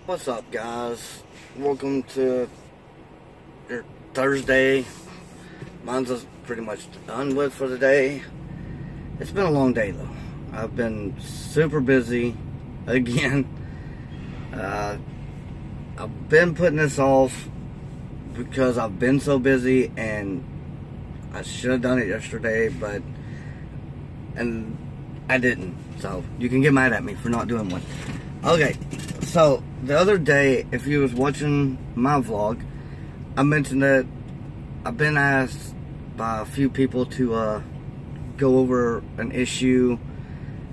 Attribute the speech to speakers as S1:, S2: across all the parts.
S1: What's up, guys? Welcome to your Thursday. Mine's just pretty much done with for the day. It's been a long day though. I've been super busy again. I've been putting this off because I've been so busy, and I should have done it yesterday, and I didn't. So you can get mad at me for not doing one. Okay, so the other day, if you was watching my vlog, I mentioned that I've been asked by a few people to go over an issue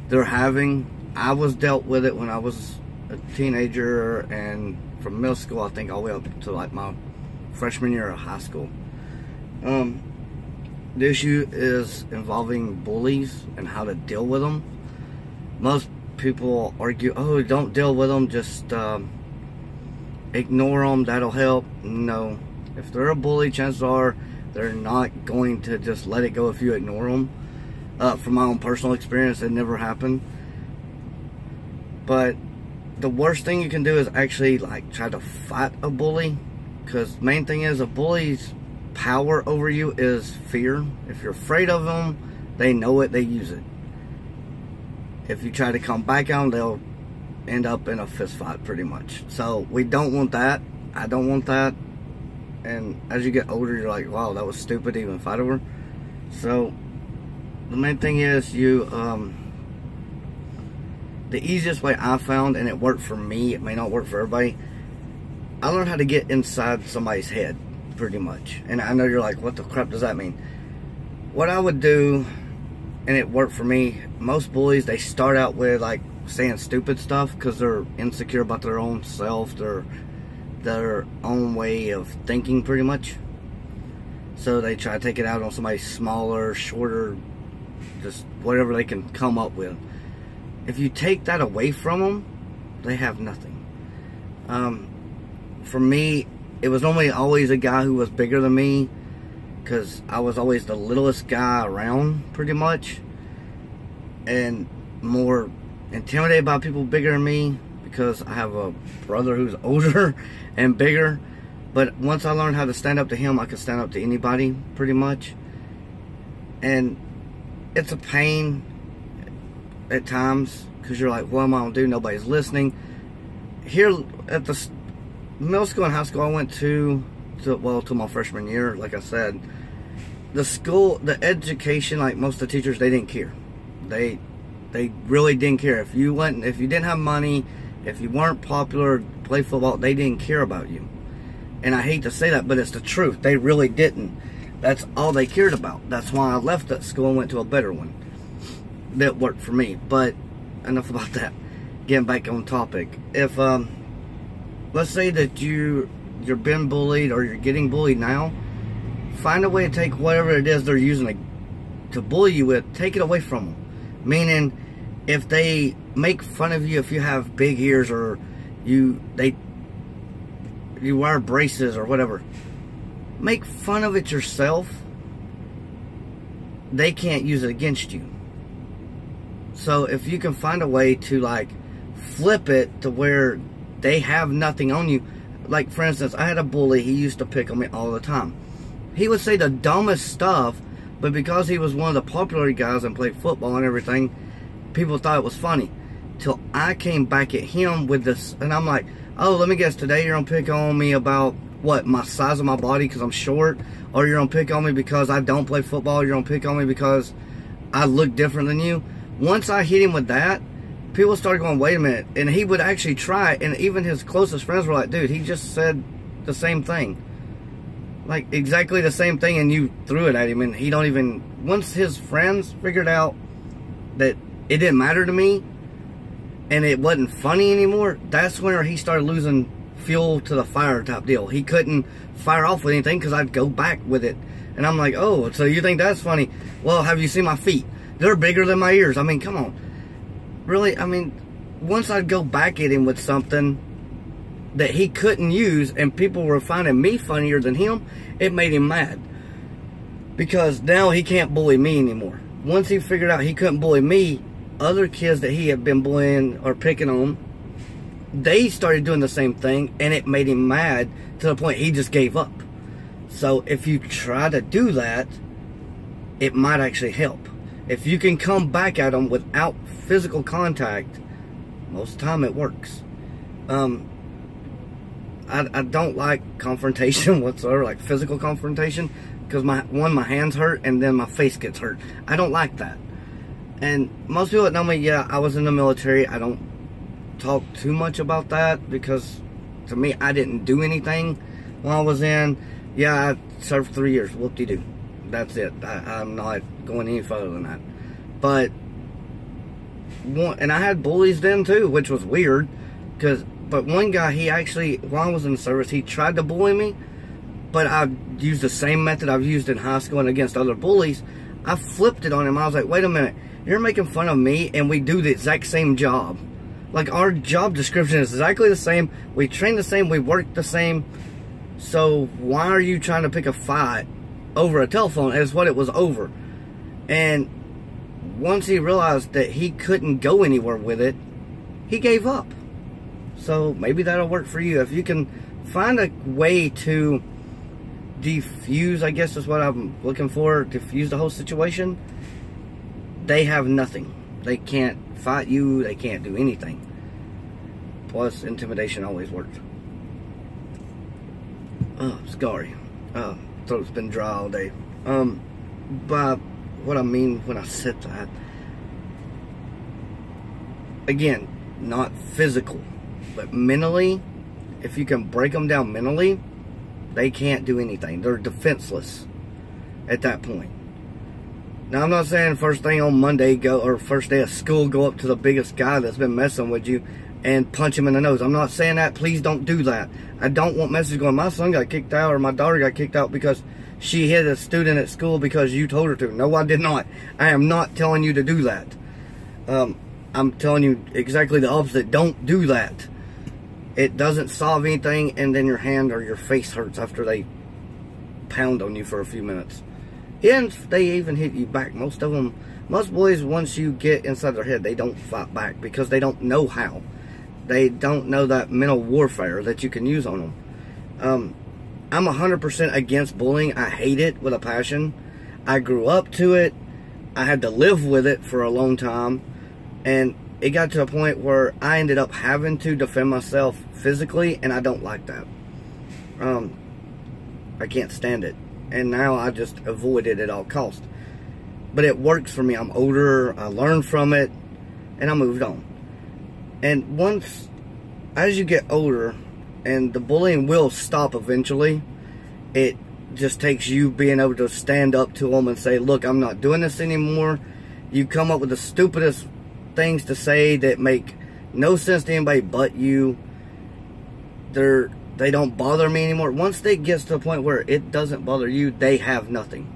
S1: they're having. I was dealt with it when I was a teenager, and from middle school, I think, all the way up to like my freshman year of high school. The issue is involving bullies and how to deal with them. Most people argue, oh, don't deal with them, just ignore them, that'll help. No, if they're a bully, chances are they're not going to just let it go if you ignore them. From my own personal experience, it never happened. But the worst thing you can do is actually like try to fight a bully, because main thing is a bully's power over you is fear. If you're afraid of them, they know it, they use it. If you try to come back on them, they'll end up in a fist fight pretty much. So we don't want that. I don't want that. And as you get older, you're like, wow, that was stupid to even fight over. So the main thing is the easiest way I found, and it worked for me, it may not work for everybody, I learned how to get inside somebody's head pretty much. And I know you're like, what the crap does that mean? What I would do, and it worked for me, most bullies, they start out with like saying stupid stuff because they're insecure about their own self, their own way of thinking pretty much. So they try to take it out on somebody smaller, shorter, just whatever they can come up with. If you take that away from them, they have nothing. For me, it was normally always a guy who was bigger than me, because I was always the littlest guy around pretty much, and more intimidated by people bigger than me because I have a brother who's older and bigger. But once I learned how to stand up to him, I could stand up to anybody pretty much. And it's a pain at times because you're like, what am I gonna do? Nobody's listening. Here at the middle school and high school I went to my freshman year, like I said, the education, like most of the teachers, they didn't care. They really didn't care. If you didn't have money, if you weren't popular, play football, they didn't care about you. And I hate to say that, but it's the truth. They really didn't. That's all they cared about. That's why I left that school and went to a better one that worked for me. But enough about that. Getting back on topic. If let's say that you're being bullied, or you're getting bullied now, find a way to take whatever it is they're using to bully you with, take it away from them. Meaning, if they make fun of you if you have big ears, or you wear braces or whatever, make fun of it yourself. They can't use it against you. So if you can find a way to like flip it to where they have nothing on you. Like, for instance, I had a bully, he used to pick on me all the time. He would say the dumbest stuff, but because he was one of the popular guys and played football and everything, people thought it was funny. Till I came back at him with this, and I'm like, oh, let me guess, today you're gonna pick on me about what, my size of my body because I'm short? Or you're gonna pick on me because I don't play football? You're gonna pick on me because I look different than you? Once I hit him with that, people started going, wait a minute. And he would actually try, and even his closest friends were like, dude, he just said the same thing. Like, exactly the same thing, and you threw it at him, and he don't even... Once his friends figured out that it didn't matter to me, and it wasn't funny anymore, that's where he started losing fuel to the fire type deal. He couldn't fire off with anything because I'd go back with it. And I'm like, oh, so you think that's funny? Well, have you seen my feet? They're bigger than my ears. I mean, come on. Really, I mean, once I'd go back at him with something that he couldn't use, and people were finding me funnier than him, it made him mad. Because now he can't bully me anymore. Once he figured out he couldn't bully me, other kids that he had been bullying or picking on they started doing the same thing, and it made him mad to the point he just gave up. So if you try to do that, it might actually help. If you can come back at them without physical contact, most of the time it works. I don't like confrontation whatsoever, like physical confrontation, because my hands hurt and then my face gets hurt. I don't like that. And most people that know me, yeah, I was in the military. I don't talk too much about that because to me, I didn't do anything while I was in. Yeah, I served 3 years. Whoop-de-doo. That's it. I'm not going any further than that. But and I had bullies then too, which was weird. But one guy, he actually, while I was in the service, he tried to bully me. But I used the same method I've used in high school and against other bullies. I flipped it on him. I was like, wait a minute. You're making fun of me and we do the exact same job. Like, our job description is exactly the same. We train the same. We work the same. So why are you trying to pick a fight over a telephone? Is what it was over. And once he realized that he couldn't go anywhere with it, he gave up. So maybe that'll work for you. If you can find a way to defuse, I guess is what I'm looking for, defuse the whole situation, they have nothing. They can't fight you. They can't do anything. Plus, intimidation always works. Oh, sorry. Throat's been dry all day. But what I mean when I said that, again, not physical, but mentally, if you can break them down mentally, they can't do anything. They're defenseless at that point. Now, I'm not saying first thing on Monday, or first day of school, go up to the biggest guy that's been messing with you and punch him in the nose. I'm not saying that. Please don't do that. I don't want messages going, my son got kicked out or my daughter got kicked out because she hit a student at school because you told her to. No, I did not. I am not telling you to do that. I'm telling you exactly the opposite. Don't do that. It doesn't solve anything, and then your hand or your face hurts after they pound on you for a few minutes. And they even hit you back. Most boys, once you get inside their head, they don't fight back because they don't know how. They don't know that mental warfare that you can use on them. I'm 100% against bullying. I hate it with a passion. I grew up to it. I had to live with it for a long time. And it got to a point where I ended up having to defend myself physically, and I don't like that. I can't stand it. And now I just avoid it at all costs. But it works for me. I'm older. I learned from it. And I moved on. And once, as you get older, and the bullying will stop eventually, it just takes you being able to stand up to them and say, look, I'm not doing this anymore. You come up with the stupidest things to say that make no sense to anybody but you. They don't bother me anymore. Once they get to the point where it doesn't bother you, they have nothing.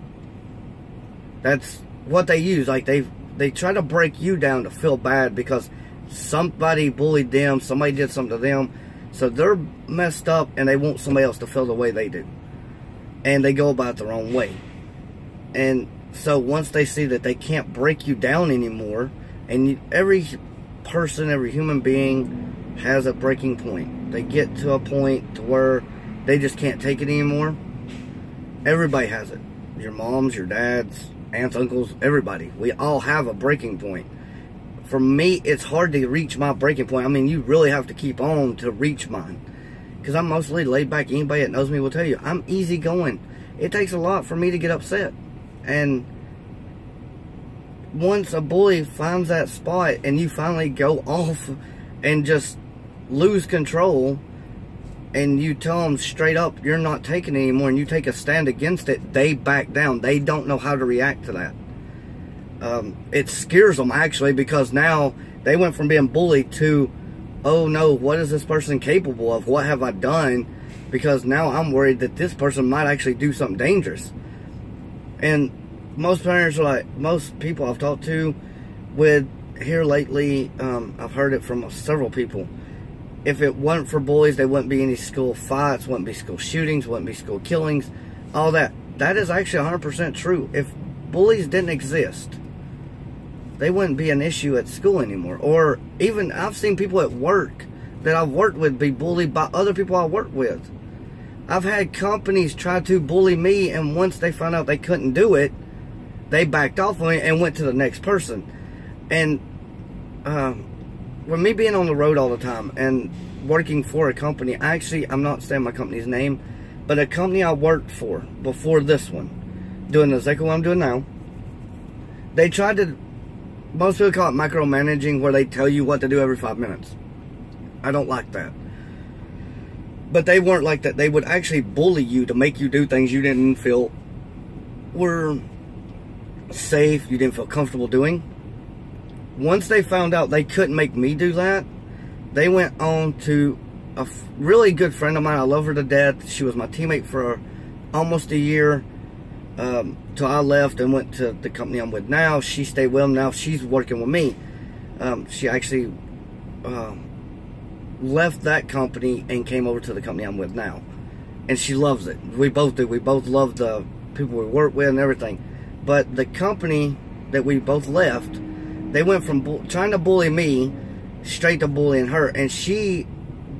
S1: That's what they use. Like, they try to break you down to feel bad because somebody bullied them, somebody did something to them, so they're messed up and they want somebody else to feel the way they do. And they go about it the wrong way. And so once they see that they can't break you down anymore, and every person, every human being has a breaking point. They get to a point to where they just can't take it anymore. Everybody has it. Your moms, your dads, aunts, uncles, everybody. We all have a breaking point. For me, it's hard to reach my breaking point. I mean, you really have to keep on to reach mine. Because I'm mostly laid back. Anybody that knows me will tell you, I'm easygoing. It takes a lot for me to get upset. And once a bully finds that spot and you finally go off and just lose control, and you tell them straight up you're not taking it anymore, and you take a stand against it, they back down. They don't know how to react to that. It scares them, actually, because now they went from being bullied to, oh no, what is this person capable of? What have I done? Because now I'm worried that this person might actually do something dangerous. And most parents are like, most people I've talked to with here lately, I've heard it from several people. If it wasn't for bullies, there wouldn't be any school fights, wouldn't be school shootings, wouldn't be school killings, all that. That is actually 100% true. If bullies didn't exist, they wouldn't be an issue at school anymore. Or even, I've seen people at work that I've worked with be bullied by other people I work with. I've had companies try to bully me, and once they found out they couldn't do it, they backed off on it and went to the next person. And with me being on the road all the time and working for a company, I'm not saying my company's name, but a company I worked for before this one, doing exactly what I'm doing now, they tried to, most people call it micromanaging, where they tell you what to do every 5 minutes. I don't like that. But they weren't like that. They would actually bully you to make you do things you didn't feel were safe, you didn't feel comfortable doing. Once they found out they couldn't make me do that, they went on to a really good friend of mine. I love her to death. She was my teammate for almost a year till I left and went to the company I'm with now. She stayed with them. Now she's working with me. She actually left that company and came over to the company I'm with now, and she loves it. We both do. We both love the people we work with and everything. But the company that we both left, they went from trying to bully me straight to bullying her, and she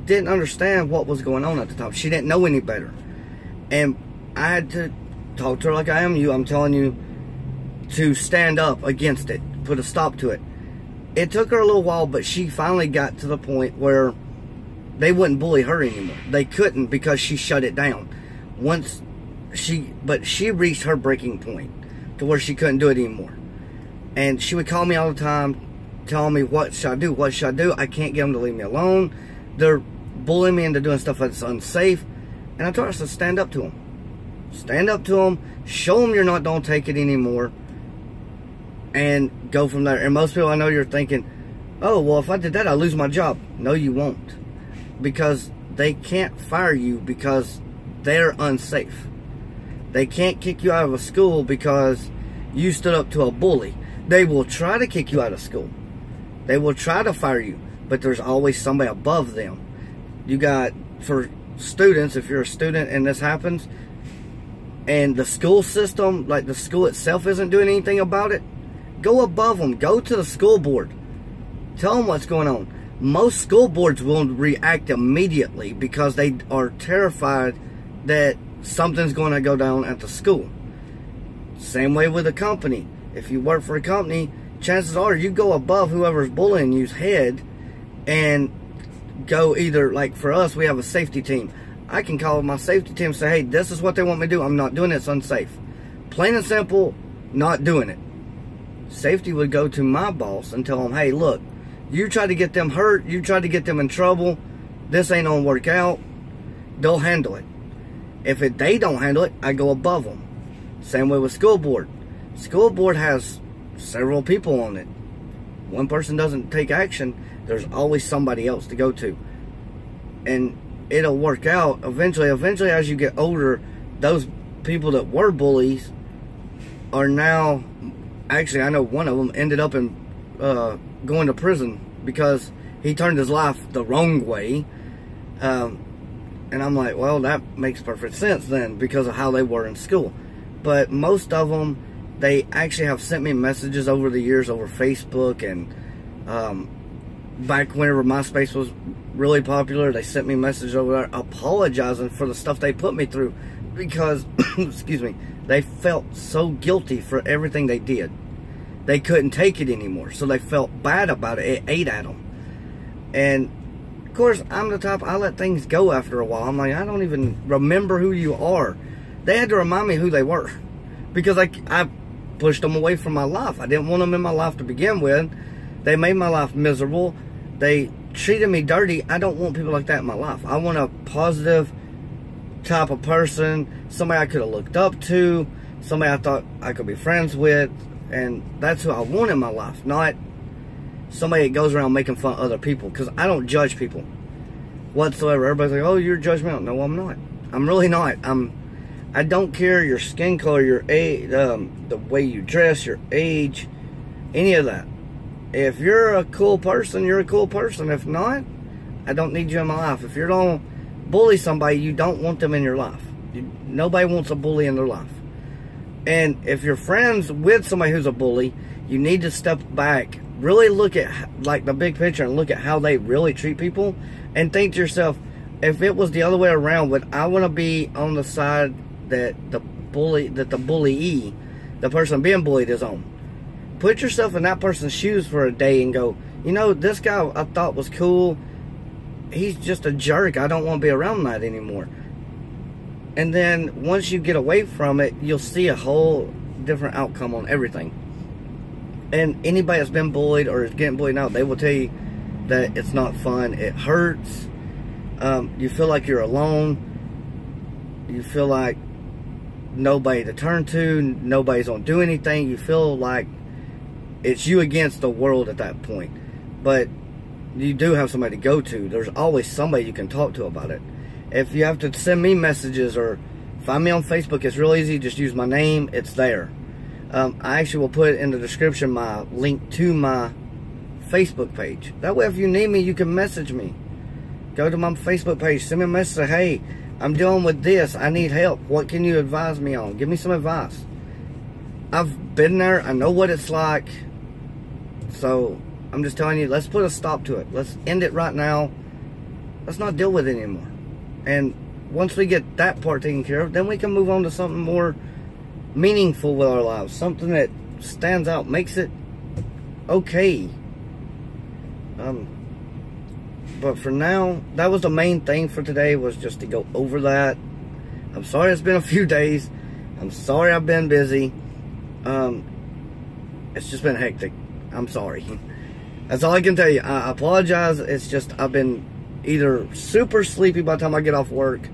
S1: didn't understand what was going on at the time. She didn't know any better, and I had to talk to her like I am you. I'm telling you to stand up against it, put a stop to it. It took her a little while, but she finally got to the point where they wouldn't bully her anymore. They couldn't, because she shut it down. But she reached her breaking point to where she couldn't do it anymore. And she would call me all the time, telling me, what should I do? What should I do? I can't get them to leave me alone. They're bullying me into doing stuff that's unsafe. And I told her, I said, stand up to them. Stand up to them. Show them you're not, don't take it anymore. And go from there. And most people, I know you're thinking, oh, well, if I did that, I'll lose my job. No, you won't. Because they can't fire you because they're unsafe. They can't kick you out of a school because you stood up to a bully. They will try to kick you out of school. They will try to fire you, but there's always somebody above them. You got, for students, if you're a student and this happens, and the school system, like the school itself, isn't doing anything about it, go above them. Go to the school board. Tell them what's going on. Most school boards will react immediately because they are terrified that something's going to go down at the school. Same way with a company. If you work for a company, chances are you go above whoever's bullying you's head and go either, like for us, we have a safety team. I can call my safety team and say, hey, this is what they want me to do. I'm not doing it. It's unsafe. Plain and simple, not doing it. Safety would go to my boss and tell him, hey, look, you try to get them hurt, you try to get them in trouble, this ain't gonna work out. They'll handle it. If they don't handle it, I go above them. Same way with school board. School board has several people on it. One person doesn't take action, there's always somebody else to go to. And it'll work out eventually. Eventually, as you get older, those people that were bullies are now, actually, I know one of them ended up in going to prison because he turned his life the wrong way. And I'm like, well, that makes perfect sense then because of how they were in school. But most of them, they actually have sent me messages over the years over Facebook, and back whenever MySpace was really popular, they sent me messages over there apologizing for the stuff they put me through because, excuse me, they felt so guilty for everything they did. They couldn't take it anymore, so they felt bad about it. It ate at them. And of course, I'm the type, I let things go after a while. I'm like, I don't even remember who you are. They had to remind me who they were because I pushed them away from my life. I didn't want them in my life to begin with. They made my life miserable. They treated me dirty. I don't want people like that in my life. I want a positive type of person, somebody I could have looked up to, somebody I thought I could be friends with, and that's who I want in my life, not somebody that goes around making fun of other people, because I don't judge people whatsoever. Everybody's like, oh, you're judgmental. No, I'm not. I'm really not. I don't care your skin color, your age, the way you dress, your age, any of that. If you're a cool person, you're a cool person. If not, I don't need you in my life. If you're going to bully somebody, you don't want them in your life. Nobody wants a bully in their life. And if you're friends with somebody who's a bully, you need to step back, really look at like the big picture and look at how they really treat people, And think to yourself, if it was the other way around, would I want to be on the side that the bullyee, the person being bullied, is on? Put yourself in that person's shoes for a day and go, you know, this guy I thought was cool, he's just a jerk. I don't want to be around that anymore. And then once you get away from it, you'll see a whole different outcome on everything. And anybody that's been bullied or is getting bullied now, they will tell you that it's not fun. It hurts. You feel like you're alone. You feel like nobody to turn to. Nobody's gonna do anything. You feel like it's you against the world at that point. But you do have somebody to go to. There's always somebody you can talk to about it. If you have to send me messages or find me on Facebook, it's real easy. Just use my name. It's there. I actually will put in the description my link to my Facebook page. That way, if you need me, you can message me. Go to my Facebook page, send me a message, say, hey, I'm dealing with this, I need help. What can you advise me on? Give me some advice. I've been there, I know what it's like. So, I'm just telling you, let's put a stop to it. Let's end it right now. Let's not deal with it anymore. And once we get that part taken care of, then we can move on to something more meaningful with our lives. Something that stands out, makes it okay. But for now, that was the main thing for today, was just to go over that. I'm sorry it's been a few days. I'm sorry I've been busy. It's just been hectic. I'm sorry. That's all I can tell you. I apologize. It's just I've been either super sleepy by the time I get off work,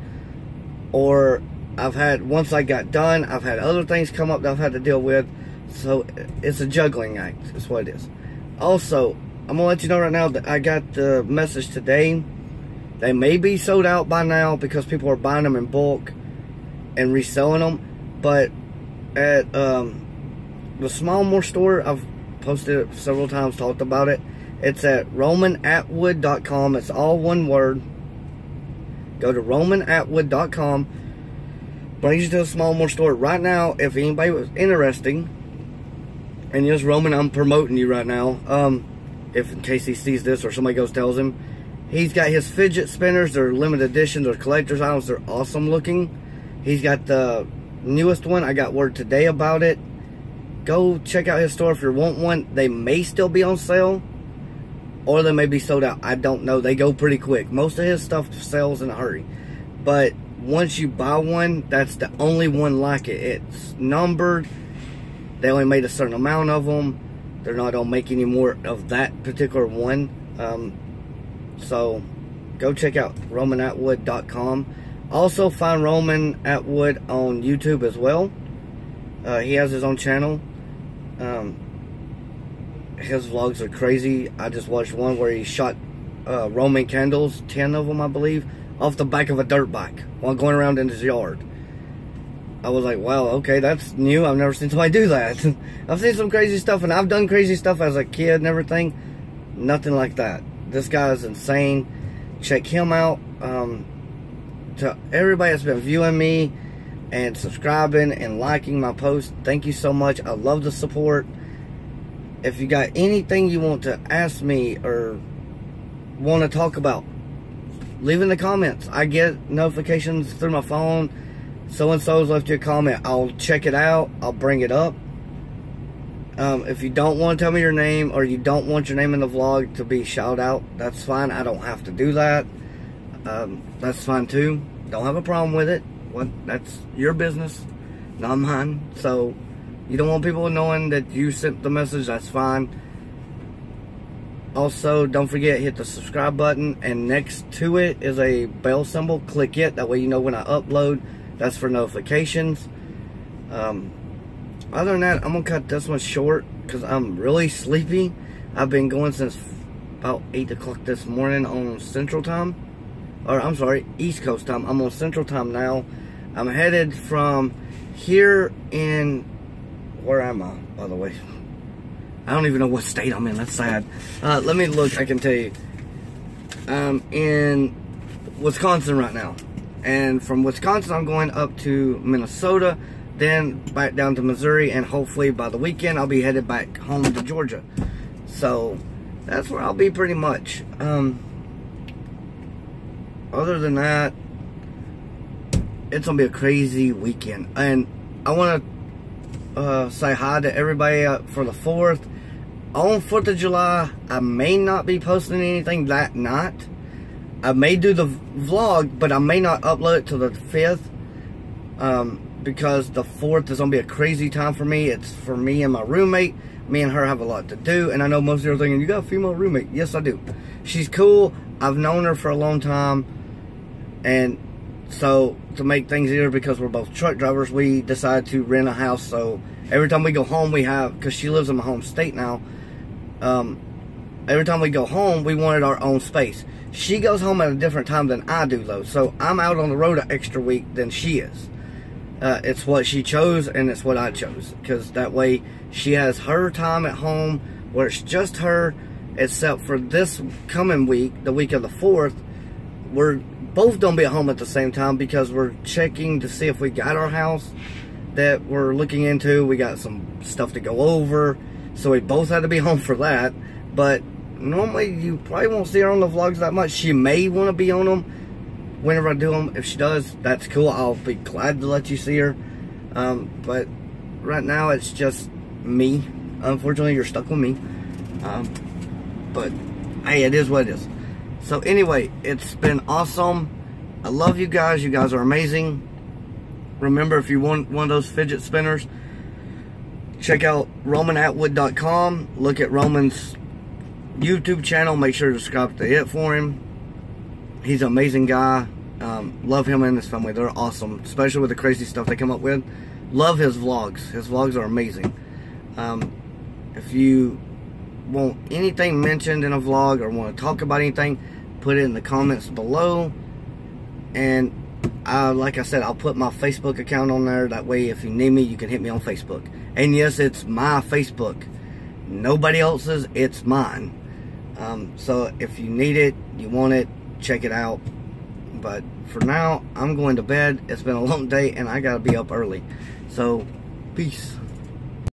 S1: or once I got done, I've had other things come up that I've had to deal with. So it's a juggling act. That's what it is. Also, I'm going to let you know right now that I got the message today. They may be sold out by now because people are buying them in bulk and reselling them. But at the Smallmore store, I've posted it several times, talked about it. It's at romanatwood.com. It's all one word. Go to romanatwood.com. Brings you to the Smallmore store. Right now, if anybody was interested, and yes, Roman, I'm promoting you right now. If in case he sees this or somebody goes tells him, he's got his fidget spinners. They're limited edition. They're collector's items. They're awesome looking. He's got the newest one. I got word today about it. Go check out his store if you want one. They may still be on sale, or they may be sold out. I don't know. They go pretty quick. Most of his stuff sells in a hurry. But once you buy one, that's the only one like it. It's numbered. They only made a certain amount of them. They're not going to make any more of that particular one. So, go check out romanatwood.com. Also, find Roman Atwood on YouTube as well. He has his own channel. His vlogs are crazy. I just watched one where he shot Roman candles, 10 of them, I believe, off the back of a dirt bike while going around in his yard. I was like, wow, okay, that's new. I've never seen somebody do that. I've seen some crazy stuff, and I've done crazy stuff as a kid and everything. Nothing like that. This guy is insane. Check him out. To everybody that's been viewing me and subscribing and liking my posts, thank you so much. I love the support. If you got anything you want to ask me or want to talk about, leave in the comments. I get notifications through my phone. So-and-so's left you a comment. I'll check it out. I'll bring it up. If you don't want to tell me your name, or you don't want your name in the vlog to be shouted out, that's fine. I don't have to do that. That's fine too. Don't have a problem with it. That's your business, not mine. So, you don't want people knowing that you sent the message, that's fine. Also, don't forget, hit the subscribe button, and next to it is a bell symbol. Click it. That way you know when I upload. That's for notifications. Other than that, I'm going to cut this one short because I'm really sleepy. I've been going since about 8 o'clock this morning on Central Time. Or, I'm sorry, East Coast Time. I'm on Central Time now. I'm headed from here in... Where am I, by the way? I don't even know what state I'm in. That's sad. Let me look. I can tell you. I'm in Wisconsin right now. And from Wisconsin, I'm going up to Minnesota, then back down to Missouri, and hopefully by the weekend, I'll be headed back home to Georgia. So, that's where I'll be pretty much. other than that, it's gonna be a crazy weekend. And I want to say hi to everybody for the 4th. On 4th of July, I may not be posting anything that night. I may do the vlog, but I may not upload it till the 5th. Because the 4th is going to be a crazy time for me. It's for me and my roommate. Me and her have a lot to do. And I know most of you are thinking, you got a female roommate. Yes, I do. She's cool. I've known her for a long time. And so, to make things easier, because we're both truck drivers, we decided to rent a house. So, every time we go home, we have, because she lives in my home state now, every time we go home, we wanted our own space. She goes home at a different time than I do, though. So, I'm out on the road an extra week than she is. It's what she chose, and it's what I chose. Because that way, she has her time at home, where it's just her, except for this coming week, the week of the 4th, we're both don't be at home at the same time, because we're checking to see if we got our house that we're looking into. We got some stuff to go over, so we both had to be home for that. But normally you probably won't see her on the vlogs that much. She may want to be on them whenever I do them. If she does, that's cool. I'll be glad to let you see her. But right now it's just me. Unfortunately, you're stuck with me. But hey, it is what it is. So anyway, it's been awesome. I love you guys. You guys are amazing. Remember, if you want one of those fidget spinners, check out RomanAtwood.com. Look at Roman's YouTube channel. Make sure to subscribe to it for him. He's an amazing guy. Love him and his family. They're awesome, especially with the crazy stuff they come up with. Love his vlogs. His vlogs are amazing. If you want anything mentioned in a vlog or want to talk about anything, put it in the comments below. And like I said, I'll put my Facebook account on there. That way, if you need me, you can hit me on Facebook. And yes, it's my Facebook. Nobody else's, it's mine. So if you need it, you want it, check it out. But for now, I'm going to bed. It's been a long day, and I gotta be up early. So, peace.